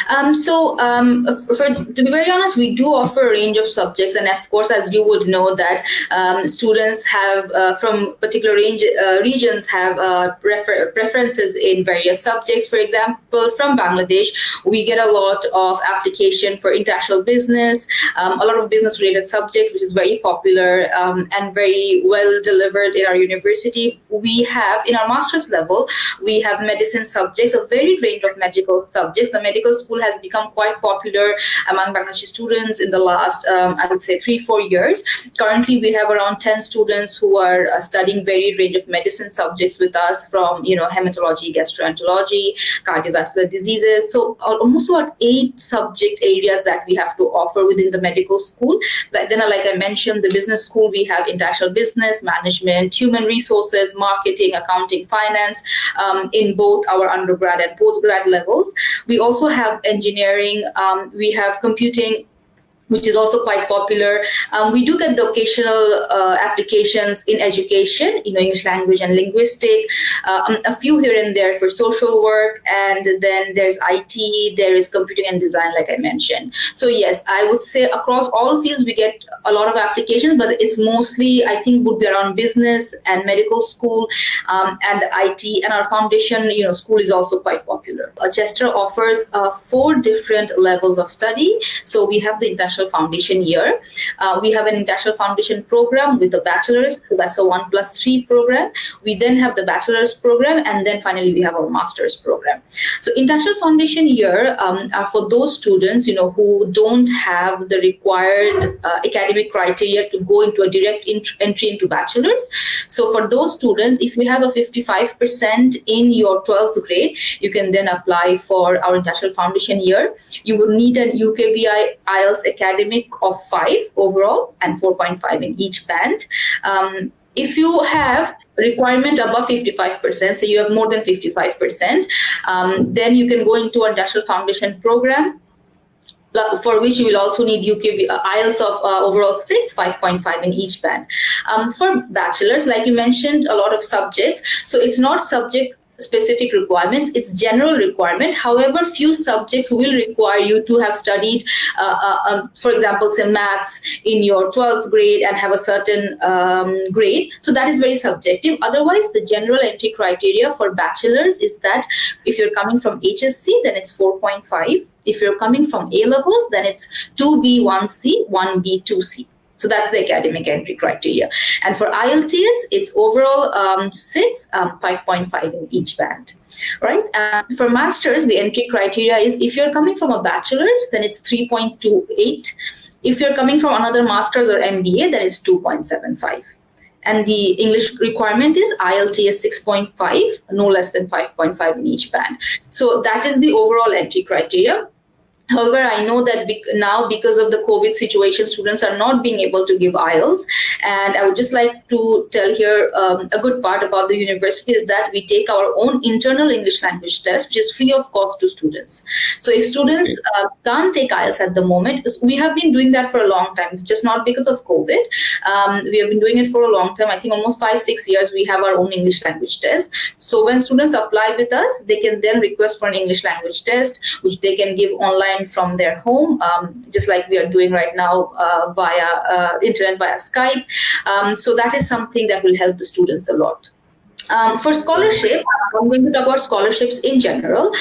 To be very honest, we do offer a range of subjects, and of course, as you would know, that students have from particular regions have preferences in various subjects. For example, from Bangladesh, we get a lot of application for international business, a lot of business-related subjects, which is very popular and very well delivered in our university. We have in our master's level, we have medicine subjects, a varied range of medical subjects. The medical school has become quite popular among Bangladeshi students in the last, I would say, 3-4 years. Currently, we have around 10 students who are studying varied range of medicine subjects with us, from hematology, gastroenterology, cardiovascular diseases. So almost about 8 subject areas that we have to offer within the medical school. Then, like I mentioned, the business school, we have international business, management, human resources, marketing, accounting, finance, in both our undergrad and postgrad levels. We also have engineering, we have computing, which is also quite popular. We do get the occasional applications in education, English language and linguistic, a few here and there for social work, and then there's IT, there is computing and design, like I mentioned. So yes, I would say across all fields we get a lot of applications, but it's mostly, I think, would be around business and medical school and IT, and our foundation, school is also quite popular. Chester offers 4 different levels of study. So we have the international foundation year. We have an international foundation program with a bachelor's, so that's a 1+3 program. We then have the bachelor's program, and then finally we have our master's program. So international foundation year are for those students, who don't have the required academic criteria to go into a direct entry into bachelor's. So for those students, if you have a 55% in your 12th grade, you can then apply for our international foundation year. You will need an UKVI IELTS academic of 5 overall and 4.5 in each band. If you have requirement above 55%, so you have more than 55%, then you can go into a national foundation program, for which you will also need IELTS of overall 6, 5.5 in each band. For bachelors, like you mentioned, a lot of subjects. So it's not subject specific requirements, it's general requirement. However, few subjects will require you to have studied, for example, say maths in your 12th grade and have a certain grade. So that is very subjective. Otherwise, the general entry criteria for bachelors is that if you're coming from HSC, then it's 4.5. If you're coming from A levels, then it's 2B1C, 1B2C. So that's the academic entry criteria. And for IELTS, it's overall 6, 5.5 in each band, right? For masters, the entry criteria is if you're coming from a bachelor's, then it's 3.28. If you're coming from another master's or MBA, then it's 2.75. And the English requirement is IELTS 6.5, no less than 5.5 in each band. So that is the overall entry criteria. However, I know that now because of the COVID situation, students are not being able to give IELTS. And I would just like to tell here a good part about the university is that we take our own internal English language test, which is free of cost to students. So if students can't take IELTS at the moment, we have been doing that for a long time. It's just not because of COVID. We have been doing it for a long time. I think almost 5-6 years, we have our own English language test. So when students apply with us, they can then request for an English language test, which they can give online from their home, just like we are doing right now via internet, via Skype. So that is something that will help the students a lot. For scholarship, I'm going to talk about scholarships in general.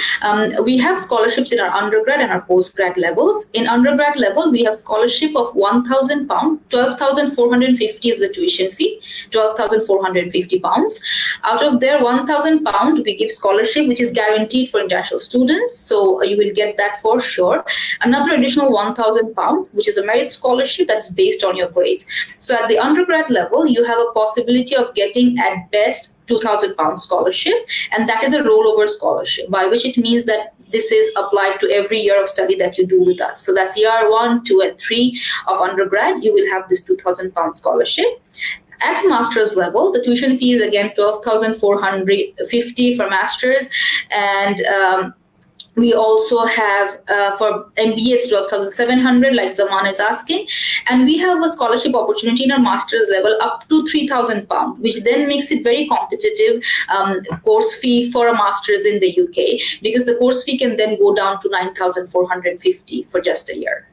We have scholarships in our undergrad and our postgrad levels. In undergrad level, we have scholarship of £1,000, 12,450 is the tuition fee, £12,450. Out of their £1,000, we give scholarship, which is guaranteed for international students. So you will get that for sure. Another additional £1,000, which is a merit scholarship that's based on your grades. So at the undergrad level, you have a possibility of getting at best £2,000 scholarship, and that is a rollover scholarship, by which it means that this is applied to every year of study that you do with us. So that's year 1, 2, and 3 of undergrad, you will have this £2,000 scholarship. At master's level, the tuition fee is again 12,450 for masters, and We also have for MBA it's 12,700, like Zaman is asking, and we have a scholarship opportunity in our master's level up to £3,000, which then makes it very competitive course fee for a master's in the UK, because the course fee can then go down to 9,450 for just a year.